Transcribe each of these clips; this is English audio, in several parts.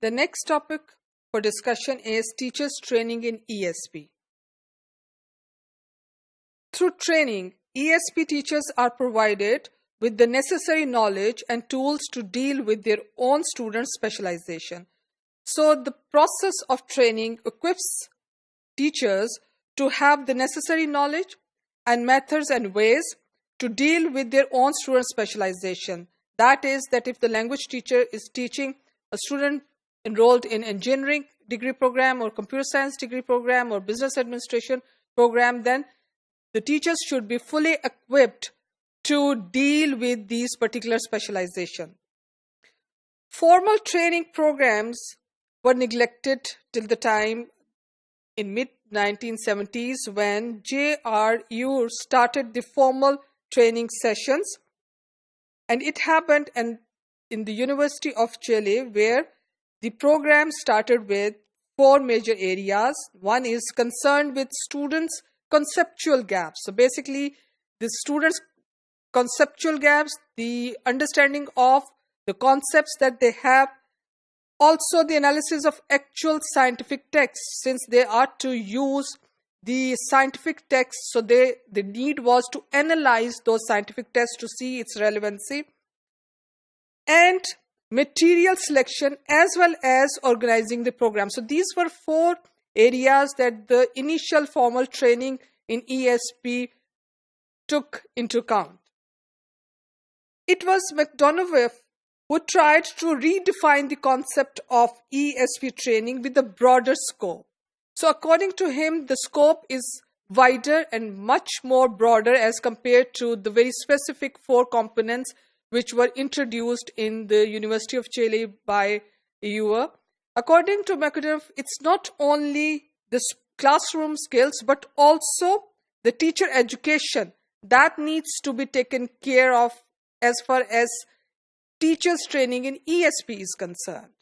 The next topic for discussion is teachers training in ESP. Through training, ESP teachers are provided with the necessary knowledge and tools to deal with their own students' specialization. So the process of training equips teachers to have the necessary knowledge and methods and ways to deal with their own student specialization. That is, that if the language teacher is teaching a student enrolled in engineering degree program or computer science degree program or business administration program, then the teachers should be fully equipped to deal with these particular specialization. Formal training programs were neglected till the time in mid-1970s when JRU started the formal training sessions, and it happened in the University of Chile, where the program started with 4 major areas. One is concerned with students' conceptual gaps. So basically, the students' conceptual gaps, the understanding of the concepts that they have, also the analysis of actual scientific texts, since they are to use the scientific texts. So the need was to analyze those scientific texts to see its relevancy, and material selection as well as organizing the program. So these were 4 areas that the initial formal training in ESP took into account. It was McDonough who tried to redefine the concept of ESP training with a broader scope. So according to him, the scope is wider and much more broader as compared to the very specific 4 components which were introduced in the University of Chile by EUA. According to McDonough, it's not only the classroom skills but also the teacher education that needs to be taken care of as far as teachers training in ESP is concerned.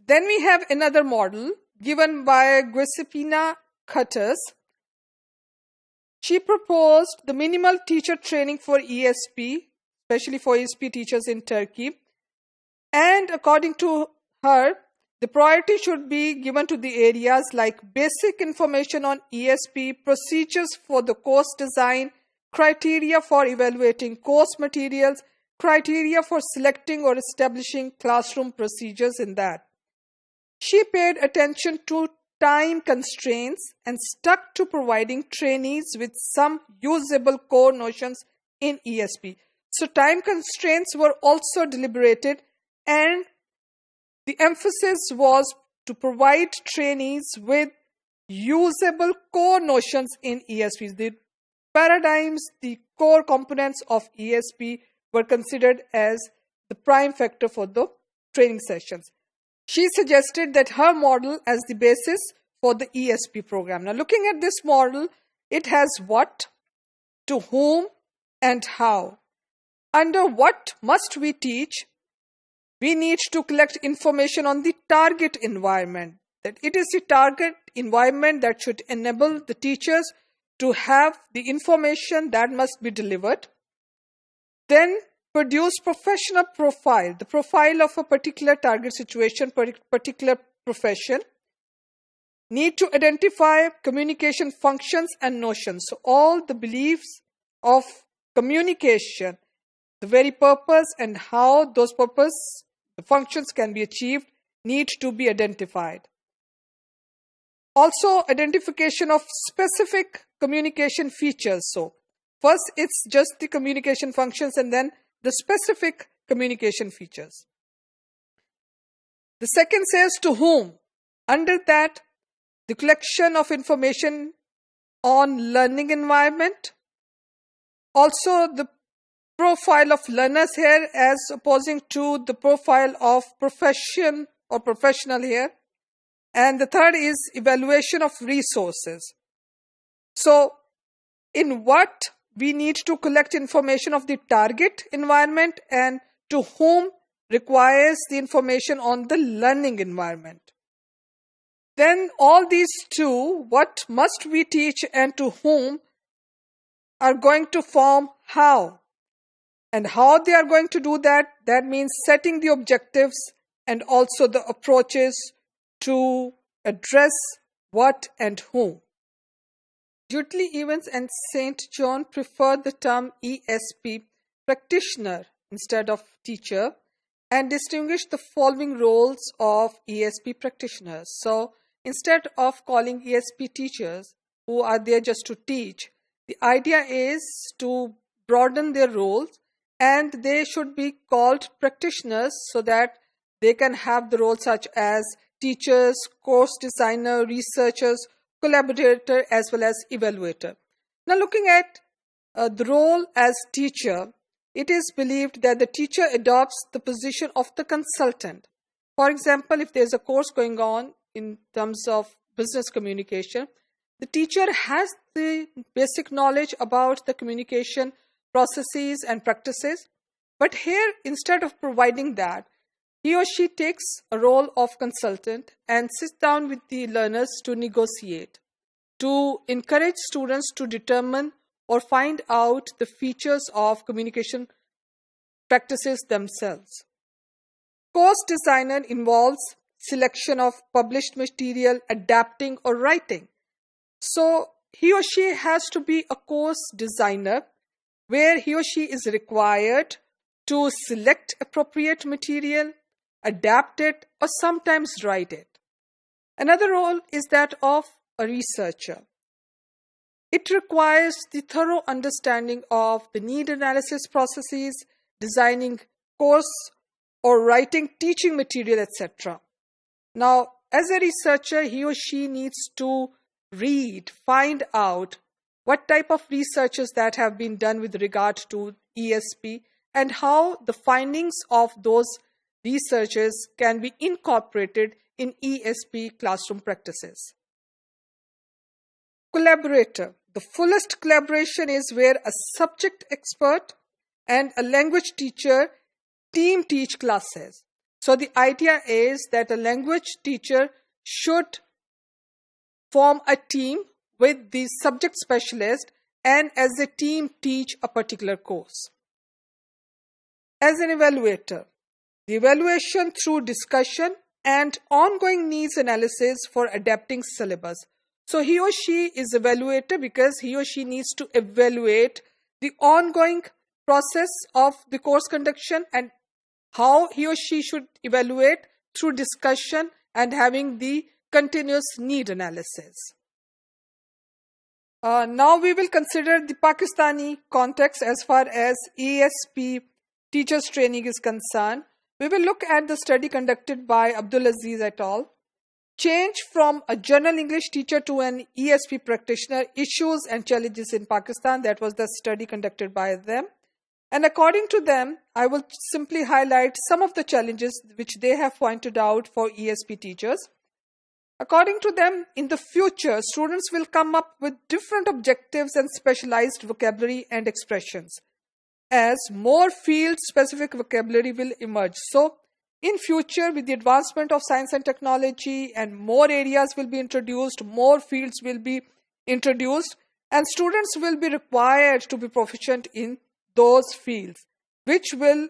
Then we have another model given by Giuseppina Cutters. She proposed the minimal teacher training for ESP, especially for ESP teachers in Turkey. And according to her, the priority should be given to the areas like basic information on ESP, procedures for the course design, criteria for evaluating course materials, criteria for selecting or establishing classroom procedures in that. She paid attention to time constraints and stuck to providing trainees with some usable core notions in ESP. So time constraints were also deliberated, and the emphasis was to provide trainees with usable core notions in ESP. The paradigms, the core components of ESP were considered as the prime factor for the training sessions. She suggested that her model as the basis for the ESP program. Now, looking at this model, it has what, to whom, and how. Under what must we teach, we need to collect information on the target environment. That it is the target environment that should enable the teachers to have the information that must be delivered. Then produce professional profile, the profile of a particular target situation, particular profession. Need to identify communication functions and notions. So all the beliefs of communication, the very purpose and how those purpose, the functions can be achieved, need to be identified. Also, identification of specific communication features. So first it's just the communication functions and then the specific communication features. The second says to whom. Under that, the collection of information on learning environment. Also the profile of learners here as opposing to the profile of profession or professional here. And the third is evaluation of resources. So in what we need to collect information of the target environment, and to whom requires the information on the learning environment. Then all these two, what must we teach and to whom, are going to form how. And how they are going to do that, that means setting the objectives and also the approaches to address what and whom. Dudley, Evans, and St. John prefer the term ESP practitioner instead of teacher and distinguish the following roles of ESP practitioners. So instead of calling ESP teachers who are there just to teach, the idea is to broaden their roles, and they should be called practitioners so that they can have the roles such as teachers, course designer, researchers, collaborator, as well as evaluator. Now, looking at the role as teacher, it is believed that the teacher adopts the position of the consultant. For example, if there's a course going on in terms of business communication, the teacher has the basic knowledge about the communication processes and practices. But here, instead of providing that, he or she takes a role of consultant and sits down with the learners to negotiate, to encourage students to determine or find out the features of communication practices themselves. Course designer involves selection of published material, adapting or writing. So he or she has to be a course designer where he or she is required to select appropriate material, adapt it, or sometimes write it. Another role is that of a researcher. It requires the thorough understanding of the need analysis processes, designing course or writing teaching material, etc. Now, as a researcher, he or she needs to read, find out what type of researches that have been done with regard to ESP and how the findings of those researches can be incorporated in ESP classroom practices. Collaborator. The fullest collaboration is where a subject expert and a language teacher team teach classes. So the idea is that a language teacher should form a team with the subject specialist and as a team teach a particular course. As an evaluator, the evaluation through discussion and ongoing needs analysis for adapting syllabus. So he or she is evaluator because he or she needs to evaluate the ongoing process of the course conduction and how he or she should evaluate through discussion and having the continuous need analysis. Now we will consider the Pakistani context as far as ESP teachers training is concerned. We will look at the study conducted by Abdul Aziz et al. Change from a general English teacher to an ESP practitioner, issues and challenges in Pakistan. That was the study conducted by them. And according to them, I will simply highlight some of the challenges which they have pointed out for ESP teachers. According to them, in the future, students will come up with different objectives and specialized vocabulary and expressions as more field-specific vocabulary will emerge. So, in future, with the advancement of science and technology and more areas will be introduced, more fields will be introduced, and students will be required to be proficient in those fields, which will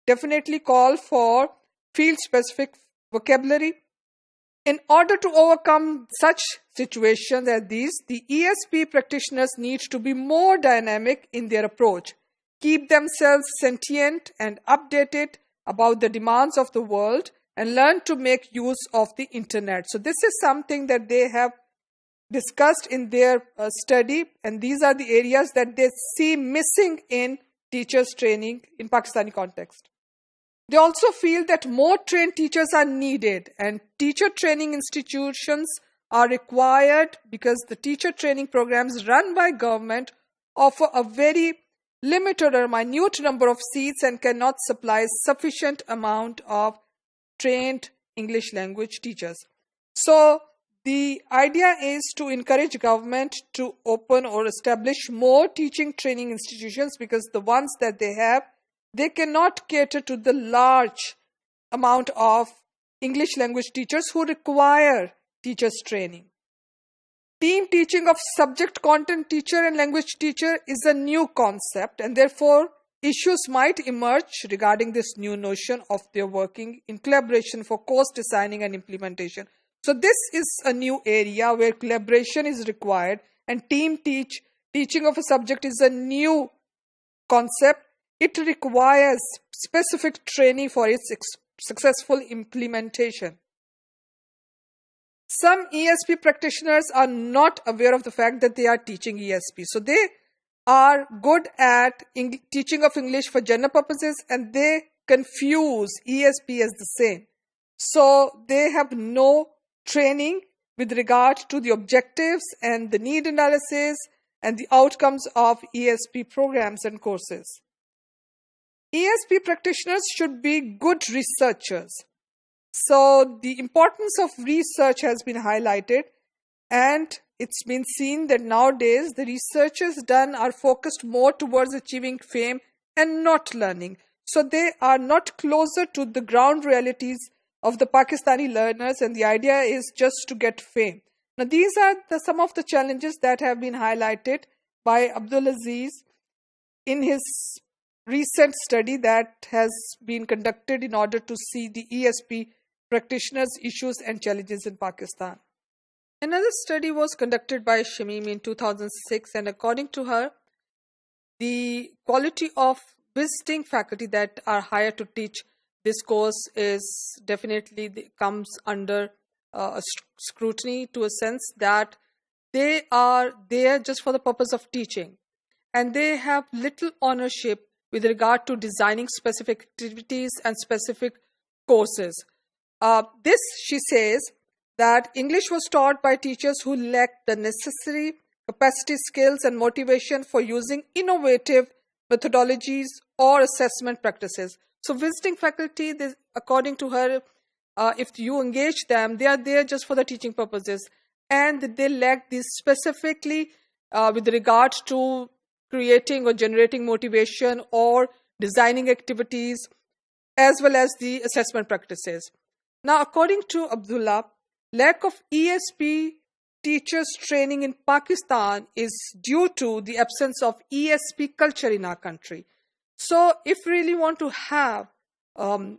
definitely call for field-specific vocabulary. In order to overcome such situations as these, the ESP practitioners need to be more dynamic in their approach, keep themselves sentient and updated about the demands of the world, and learn to make use of the internet. So this is something that they have discussed in their study, and these are the areas that they see missing in teachers training in Pakistani context. They also feel that more trained teachers are needed and teacher training institutions are required because the teacher training programs run by government offer a very limited or minute number of seats and cannot supply sufficient amount of trained English language teachers. So the idea is to encourage government to open or establish more teaching training institutions because the ones that they have, they cannot cater to the large amount of English language teachers who require teachers training. Team teaching of subject content teacher and language teacher is a new concept, and therefore issues might emerge regarding this new notion of their working in collaboration for course designing and implementation. So this is a new area where collaboration is required, and teaching of a subject is a new concept. It requires specific training for its successful implementation. Some ESP practitioners are not aware of the fact that they are teaching ESP. So they are good at teaching of English for general purposes, and they confuse ESP as the same. So they have no training with regard to the objectives and the need analysis and the outcomes of ESP programs and courses. ESP practitioners should be good researchers. So the importance of research has been highlighted, and it's been seen that nowadays the researches done are focused more towards achieving fame and not learning. So they are not closer to the ground realities of the Pakistani learners, and the idea is just to get fame. Now these are some of the challenges that have been highlighted by Abdul Aziz in his recent study that has been conducted in order to see the ESP practitioners' issues and challenges in Pakistan. Another study was conducted by Shamim in 2006, and according to her, the quality of visiting faculty that are hired to teach this course is definitely comes under scrutiny, to a sense that they are there just for the purpose of teaching, and they have little ownership with regard to designing specific activities and specific courses. This, she says, that English was taught by teachers who lacked the necessary capacity, skills, and motivation for using innovative methodologies or assessment practices. So visiting faculty, according to her, if you engage them, they are there just for the teaching purposes, and they lack this specifically with regard to creating or generating motivation or designing activities, as well as the assessment practices. Now, according to Abdullah, lack of ESP teachers training in Pakistan is due to the absence of ESP culture in our country. So if we really want to have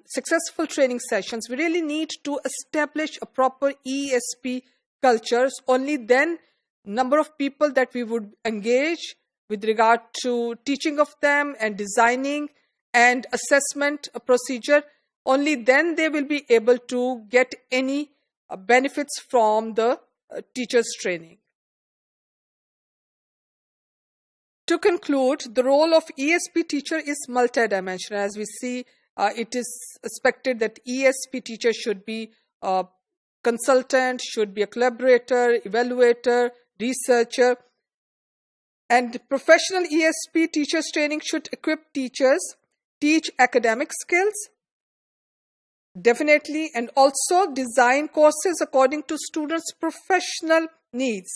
successful training sessions, we really need to establish a proper ESP culture. Only then number of people that we would engage with regard to teaching of them and designing and assessment procedure, only then they will be able to get any benefits from the teachers' training. To conclude, the role of ESP teacher is multidimensional. As we see, it is expected that ESP teacher should be a consultant, should be a collaborator, evaluator, researcher. And professional ESP teachers training should equip teachers, teach academic skills, definitely, and also design courses according to students' professional needs,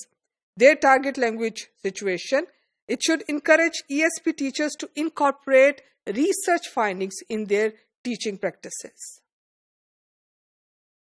their target language situation. It should encourage ESP teachers to incorporate research findings in their teaching practices.